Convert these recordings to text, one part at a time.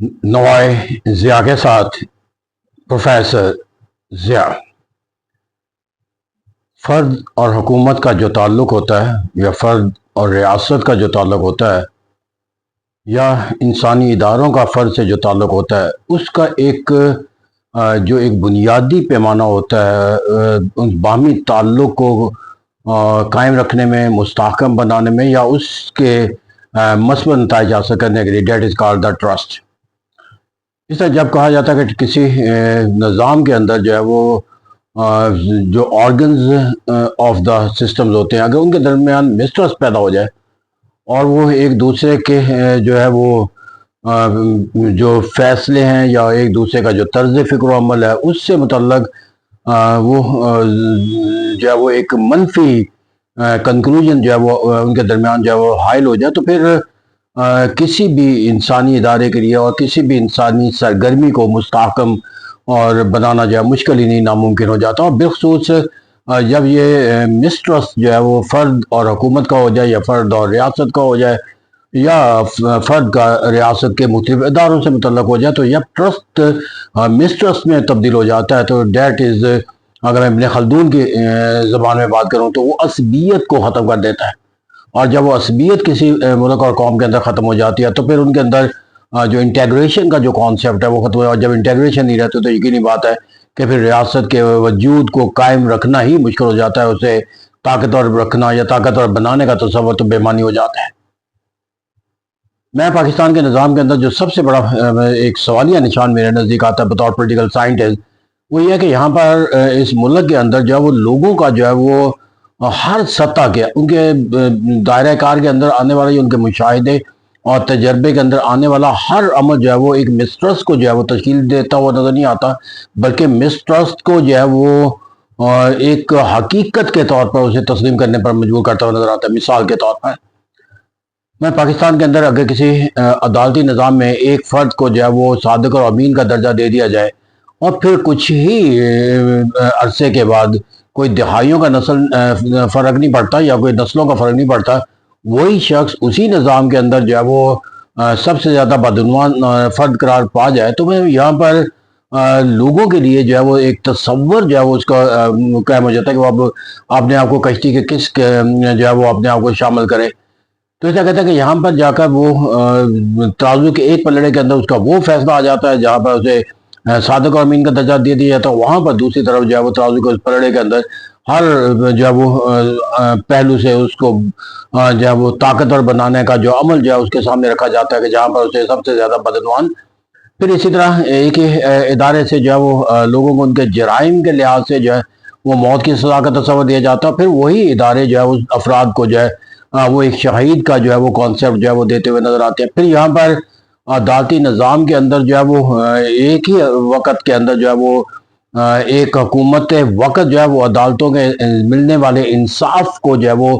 नवाए ज़िया के साथ प्रोफेसर ज़िया। फ़र्द और हुकूमत का जो ताल्लुक़ होता है, या फ़र्द और रियासत का जो ताल्लुक़ होता है, या इंसानी इदारों का फ़र्द से जो ताल्लुक़ होता है, उसका एक जो एक बुनियादी पैमाना होता है उस बाहमी ताल्लुक़ को कायम रखने में, मुस्तहकम बनाने में, या उसके मस्बत नताइज हासिल करने के लिए, that is called the trust. इस तरह जब कहा जाता है कि किसी निज़ाम के अंदर जो है वो जो ऑर्गन्स ऑफ द सिस्टम्स होते हैं, अगर उनके दरमियान मिसट्रस्ट पैदा हो जाए और वो एक दूसरे के जो है वो जो फैसले हैं या एक दूसरे का जो तर्ज फ़िक्र अमल है उससे मुतल्लक वो जो है वो एक मनफी कंक्लूजन जो है वो उनके दरमियान जो है वो हायल हो जाए, तो फिर किसी भी इंसानी इदारे के लिए और किसी भी इंसानी सरगर्मी को मुस्तहकम और बनाना जो है मुश्किल ही नहीं, नामुमकिन हो जाता। और बिलखसूस जब ये मिसट्रस्ट जो है वो फ़र्द और हुकूमत का हो जाए, या फ़र्द और रियासत का हो जाए, या फ़र्द का रियासत के मुख्तलिफ इदारों से मुतल्लक हो जाए, तो जब ट्रस्ट मिसट्रस्ट में तब्दील हो जाता है, तो डेट इज़, अगर मैं इब्न खल्दून की ज़बान में बात करूँ, तो वो असबियत को ख़त्म कर देता है। और जब वो असबियत किसी मुल्क और कौम के अंदर ख़त्म हो जाती है, तो फिर उनके अंदर जो इंटेग्रेशन का जो कॉन्सेप्ट है वो ख़त्म हो। और जब इंटेग्रेशन नहीं रहती, तो यकीनी बात है कि फिर रियासत के वजूद को कायम रखना ही मुश्किल हो जाता है। उसे ताकतवर रखना या ताकतवर बनाने का तसव्वुर तो बेमानी हो जाता है। मैं पाकिस्तान के निज़ाम के अंदर जो सबसे बड़ा एक सवालिया निशान मेरे नज़दीक आता है बतौर पोलिटिकल साइंटिस्ट, वो ये है कि यहाँ पर इस मुल्क के अंदर जो है वो लोगों का जो है वो हर सतह के उनके दायरा कार के अंदर आने वाले उनके मुशाहिदे और तजर्बे के अंदर आने वाला हर अमल जो है वो एक मिसट्रस्ट को जो है वो तश्कील देता हुआ नज़र नहीं आता, बल्कि मिसट्रस्ट को जो है वो एक हकीकत के तौर पर उसे तस्लीम करने पर मजबूर करता हुआ नज़र आता है। मिसाल के तौर पर मैं पाकिस्तान के अंदर अगर किसी अदालती निज़ाम में एक फ़र्द को जो है वो सादिक और अमीन का दर्जा दे दिया जाए, और फिर कुछ ही अरसे के बाद कोई दिहाइयों का नस्ल फ़र्क नहीं पड़ता या कोई नस्लों का फ़र्क नहीं पड़ता, वही शख्स उसी निज़ाम के अंदर जो है वो सबसे ज़्यादा बदनवान फ़र्द करार पा जाए, तो मैं यहाँ पर लोगों के लिए जो है वो एक तसव्वुर जो है वो उसका कायम हो जाता है कि वो अब अपने आप को कश्ती के किस जो है वो अपने आप को शामिल करे। तो ऐसा कहता है कि यहाँ पर जाकर वो तराजू के एक पलड़े के अंदर उसका वो फैसला आ जाता है जहाँ पर उसे सादिक और अमीन का दर्जा दे दिया जाता है, वहाँ पर दूसरी तरफ जो है वो तराजू के उस पलड़े के अंदर हर जो है वो पहलू से उसको जो है वो ताकतवर बनाने का जो अमल जो है उसके सामने रखा जाता है कि जहाँ पर उसे सबसे ज़्यादा बदनवान। फिर इसी तरह एक ही इदारे से जो है वो लोगों को उनके जराइम के लिहाज से जो है वो मौत की सज़ा का तस्वर दिया जाता है। फिर वही इदारे जो है उस अफराद को जो है वो एक शहीद का जो है वो कॉन्सेप्ट जो है वो देते हुए नज़र आते हैं। फिर यहाँ पर अदालती निज़ाम के अंदर जो है वो एक ही वक़्त के अंदर जो है वो एक हुकूमत वक़्त जो है वो अदालतों के मिलने वाले इंसाफ को जो है वो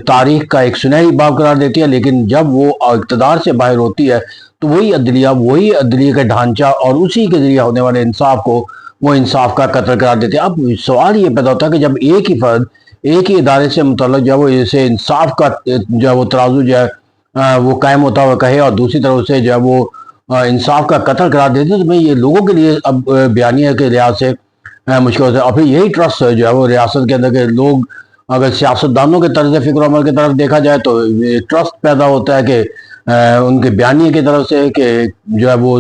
तारीख का एक सुनहरी बाब करार देती है, लेकिन जब वो इक़्तिदार से बाहर होती है, तो वही अदलिया का ढांचा और उसी के ज़रिए होने वाले इंसाफ को वो इंसाफ का कत्ल करार देते हैं। अब सवाल ये पैदा होता है कि जब एक ही फ़र्द एक ही इदारे से मुतल्लक जो है वो इसे इंसाफ का जो है वो तराजू जो है वो कायम होता हुआ कहे, और दूसरी तरफ से जो है वो इंसाफ का कत्ल करार देते हैं, तो मैं ये लोगों के लिए अब बयानिया के लिहाज से मुश्किल होता है। और फिर यही ट्रस्ट जो है वो रियासत के अंदर के लोग, अगर सियासतदानों के तर्ज फ़िक्र अमल की तरफ देखा जाए, तो ट्रस्ट पैदा होता है कि उनके बयानिए की तरफ से कि जो है वो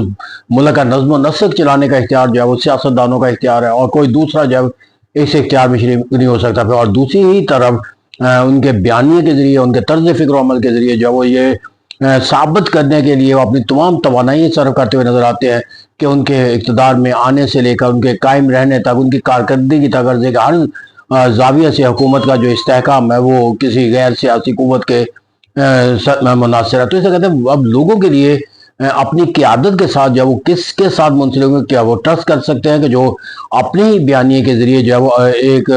मुल्क का नज़्म व नस्क चलाने का इख्तियार जो है वो सियासतदानों का इख्तियार है, और कोई दूसरा जो है इस इख्तियार में शरीक नहीं हो सकता। और दूसरी ही तरफ उनके बयानिए के ज़रिए, उनके तर्ज फ़िक्र अमल के ज़रिए जो है वो ये साबित करने के लिए वो अपनी तमाम तवानाई सर्व करते हुए नज़र आते हैं कि उनके इक़्तिदार में आने से लेकर उनके कायम रहने तक, उनकी कारकर्दगी तक अर्ज़े का हर ज़ाविया से हुकूमत का जो इस्तेहकाम है वो किसी गैर सियासी क़ुव्वत के मुनासिर है। तो इसे कहते हैं अब लोगों के लिए अपनी क़यादत के साथ जो है वो किसके साथ मुंसलिक होंगे, क्या वो ट्रस्ट कर सकते हैं कि जो अपने ही बयानिए के ज़रिए जो है वो एक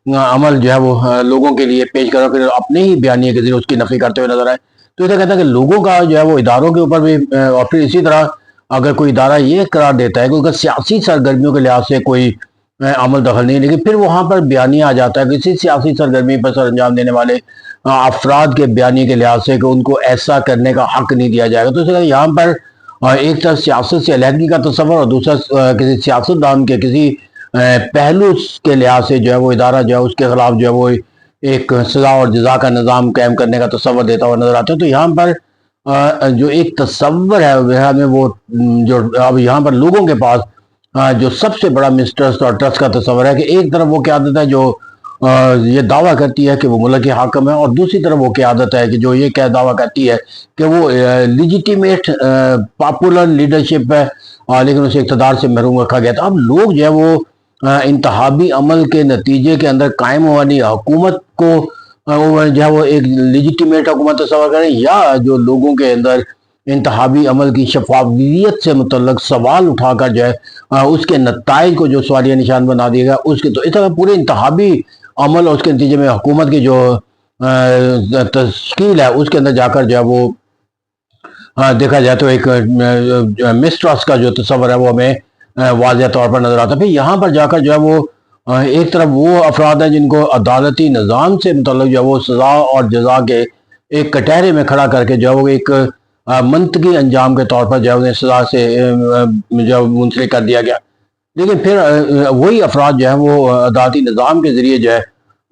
अमल जो है वो लोगों के लिए पेश करो, फिर अपने ही बयानिए के ज़रिए उसकी नफ़ी करते हुए नजर आए। तो इसे कहता है कि लोगों का जो है वो इदारों के ऊपर भी, और फिर इसी तरह अगर कोई इदारा ये करार देता है कि अगर सियासी सरगर्मियों के लिहाज से कोई अमल दखल नहीं, लेकिन फिर वहाँ पर बयानिया आ जाता है किसी सियासी सरगर्मी पर सर अंजाम देने वाले अफराद के बयानी के लिहाज से कि उनको ऐसा करने का हक नहीं दिया जाएगा। तो इसलिए यहाँ पर ایک طرف سیاست سے علیحدگی کا تصور اور دوسرا کسی سیاستدان کے کسی پہلو کے لحاظ سے جو ہے وہ ادارہ جو ہے اس کے خلاف جو ہے وہ ایک سزا اور جزا کا نظام قائم کرنے کا تصور دیتا ہوا نظر آتا ہے۔ تو یہاں پر جو ایک تصور ہے ہمیں وہ جو اب یہاں پر لوگوں کے پاس جو سب سے بڑا مسٹرسٹ اور ٹرسٹ کا تصور ہے کہ ایک طرف وہ قیادت ہے جو یہ دعویٰ کرتی ہے کہ وہ ملک کے حاکم ہے، اور دوسری طرف وہ قیادت ہے کہ جو یہ دعویٰ کرتی ہے کہ وہ لیجیٹیمیٹ پاپولر لیڈرشپ ہے، لیکن اسے اقتدار سے محروم رکھا گیا تھا۔ اب لوگ جو ہے وہ انتخابی عمل کے نتیجے کے اندر قائم ہونے والی حکومت کو جو ہے وہ ایک لیجیٹیمیٹ حکومت تصور کریں، یا جو لوگوں کے اندر انتخابی عمل کی شفافیت سے متعلق سوال اٹھا کر جو ہے اس کے نتائج کو جو سوالیہ نشان بنا دیا گیا اس کے، تو اس طرح پورے انتخابی عمل اور اس کے نتیجے میں حکومت کی جو تشکیل ہے اس کے اندر جا کر جو ہے وہ دیکھا جائے تو ایک مسٹرسٹ کا جو تصور ہے وہ ہمیں واضح طور پر نظر آتا ہے۔ پھر یہاں پر جا کر جو ہے وہ ایک طرف وہ افراد ہیں جن کو عدالتی نظام سے متعلق جو ہے وہ سزا اور جزا کے ایک کٹہرے میں کھڑا کر کے جو ہے وہ ایک منطقی انجام کے طور پر جو ہے انہیں سزا سے جو منسلک کر دیا گیا، لیکن پھر وہی افراد جو ہے وہ عدالتی نظام کے ذریعے جو ہے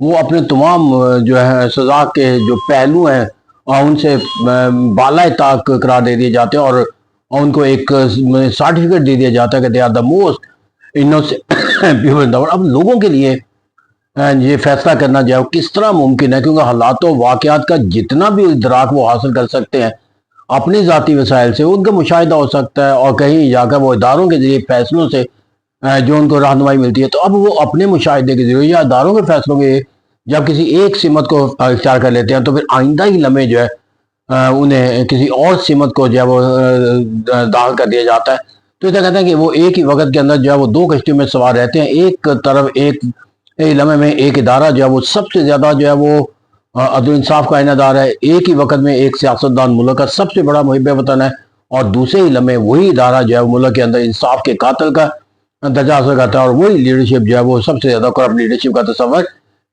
وہ اپنے تمام جو ہے سزا کے جو پہلو ہیں ان سے بالائے طاق قرار دے دیے جاتے ہیں، اور ان کو ایک سرٹیفکیٹ دے دیا جاتا ہے کہ they are the most innocent people in the world. اب لوگوں کے لیے یہ فیصلہ کرنا جو ہے وہ کس طرح ممکن ہے، کیونکہ حالات و واقعات کا جتنا بھی ادراک وہ حاصل کر سکتے ہیں اپنی ذاتی وسائل سے، ان کا مشاہدہ ہو سکتا ہے اور کہیں جا کر وہ اداروں کے ذریعے فیصلوں سے جو ان کو رہنمائی ملتی ہے، تو اب وہ اپنے مشاہدے کے ذریعے یا اداروں کے فیصلوں کے جب کسی ایک سمت کو اختیار کر لیتے ہیں تو پھر آئندہ ہی لمحے جو ہے انہیں کسی اور سمت کو جو ہے وہ داخل کر دیا جاتا ہے۔ تو اسے کہتے ہیں کہ وہ ایک ہی وقت کے اندر جو ہے وہ دو کشتیوں میں سوار رہتے ہیں، ایک طرف ایک لمحے میں ایک ادارہ جو ہے وہ سب سے زیادہ جو ہے وہ عدل و انصاف کا آئینہ دار ہے، ایک ہی وقت میں ایک سیاستدان ملک کا سب سے بڑا محب وطن ہے، اور دوسرے ہی لمحے وہی ادارہ جو ہے ملک کے اندر انصاف کے قاتل کا درجہ حاصل کرتا ہے، اور وہی لیڈرشپ جو ہے وہ سب سے زیادہ کرپٹ لیڈرشپ کا تصور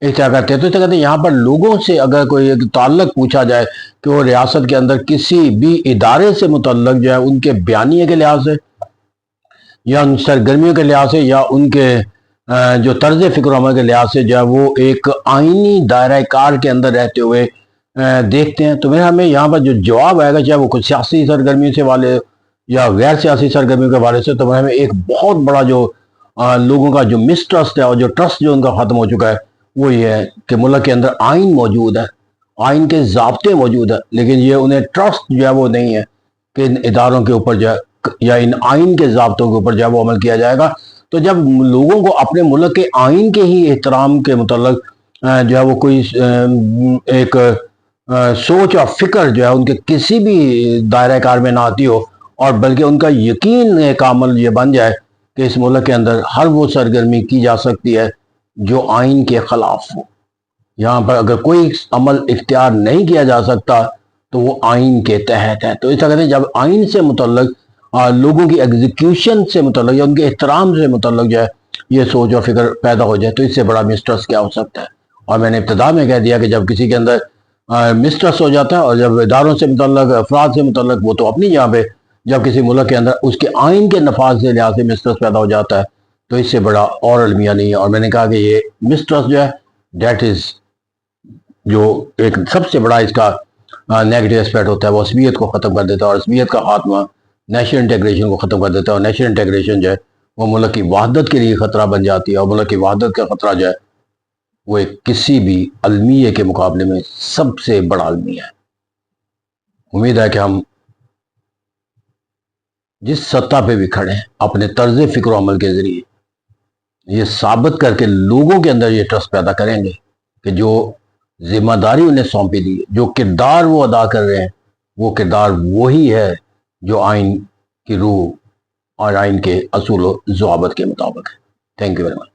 اختیار کرتے ہیں۔ تو اس کہتے ہیں یہاں پر لوگوں سے اگر کوئی ایک تعلق پوچھا جائے کہ وہ ریاست کے اندر کسی بھی ادارے سے متعلق جو ہے ان کے بیانیے کے لحاظ سے یا ان سرگرمیوں کے لحاظ سے یا ان کے جو طرز فکر و عمل کے لحاظ سے جو ہے وہ ایک آئینی دائرہ کار کے اندر رہتے ہوئے دیکھتے ہیں، تو میرا ہمیں یہاں پر جو جواب آئے گا چاہے وہ کچھ سیاسی سرگرمیوں سے والے یا غیر سیاسی سرگرمیوں کے حوالے سے، تو ہمیں ایک بہت بڑا جو لوگوں کا جو مسٹرسٹ ہے اور جو ٹرسٹ جو ان کا ختم ہو چکا ہے وہ یہ ہے کہ ملک کے اندر آئین موجود ہے، آئین کے ضابطے موجود ہیں، لیکن یہ انہیں ٹرسٹ جو ہے وہ نہیں ہے کہ ان اداروں کے اوپر جو ہے یا ان آئین کے ضابطوں کے اوپر جو ہے وہ عمل کیا جائے گا۔ تو جب لوگوں کو اپنے ملک کے آئین کے ہی احترام کے متعلق جو ہے وہ کوئی ایک سوچ اور فکر جو ہے ان کے کسی بھی دائرہ کار میں نہ آتی ہو، اور بلکہ ان کا یقین ایک عمل یہ بن جائے کہ اس ملک کے اندر ہر وہ سرگرمی کی جا سکتی ہے جو آئین کے خلاف ہو، یہاں پر اگر کوئی عمل اختیار نہیں کیا جا سکتا تو وہ آئین کے تحت ہے۔ تو اس طرح کہتے ہیں جب آئین سے متعلق لوگوں کی ایگزیکیوشن سے متعلق یا ان کے احترام سے متعلق جو ہے یہ سوچ اور فکر پیدا ہو جائے تو اس سے بڑا مسٹرس کیا ہو سکتا ہے۔ اور میں نے ابتدا میں کہہ دیا کہ جب کسی کے اندر مسٹرس ہو جاتا ہے، اور جب اداروں سے متعلق افراد سے متعلق وہ تو اپنی جگہ پہ، جب کسی ملک کے اندر اس کے آئین کے نفاذ سے لحاظ سے مسٹرس پیدا ہو جاتا ہے تو اس سے بڑا اور المیہ نہیں ہے۔ اور میں نے کہا کہ یہ مسٹرس جو ہے دیٹ از جو ایک سب سے بڑا اس کا نیگیٹو اسپیکٹ ہوتا ہے، وہ عصبیت کو ختم کر دیتا ہے، اور عصبیت کا خاتمہ نیشنل انٹیگریشن کو ختم کر دیتا ہے، اور نیشنل انٹیگریشن جو ہے وہ ملک کی وحدت کے لیے خطرہ بن جاتی ہے، اور ملک کی وحدت کا خطرہ جو ہے وہ ایک کسی بھی المیے کے مقابلے میں سب سے بڑا المیہ ہے۔ امید ہے کہ ہم جس سطح پہ بھی کھڑے ہیں اپنے طرز فکر و عمل کے ذریعے یہ ثابت کر کے لوگوں کے اندر یہ ٹرسٹ پیدا کریں گے کہ جو ذمہ داری انہیں سونپی دی ہے، جو کردار وہ ادا کر رہے ہیں، وہ کردار وہی ہے جو آئین کی روح اور آئین کے اصول و ضوابط کے مطابق ہے۔ Thank you very much.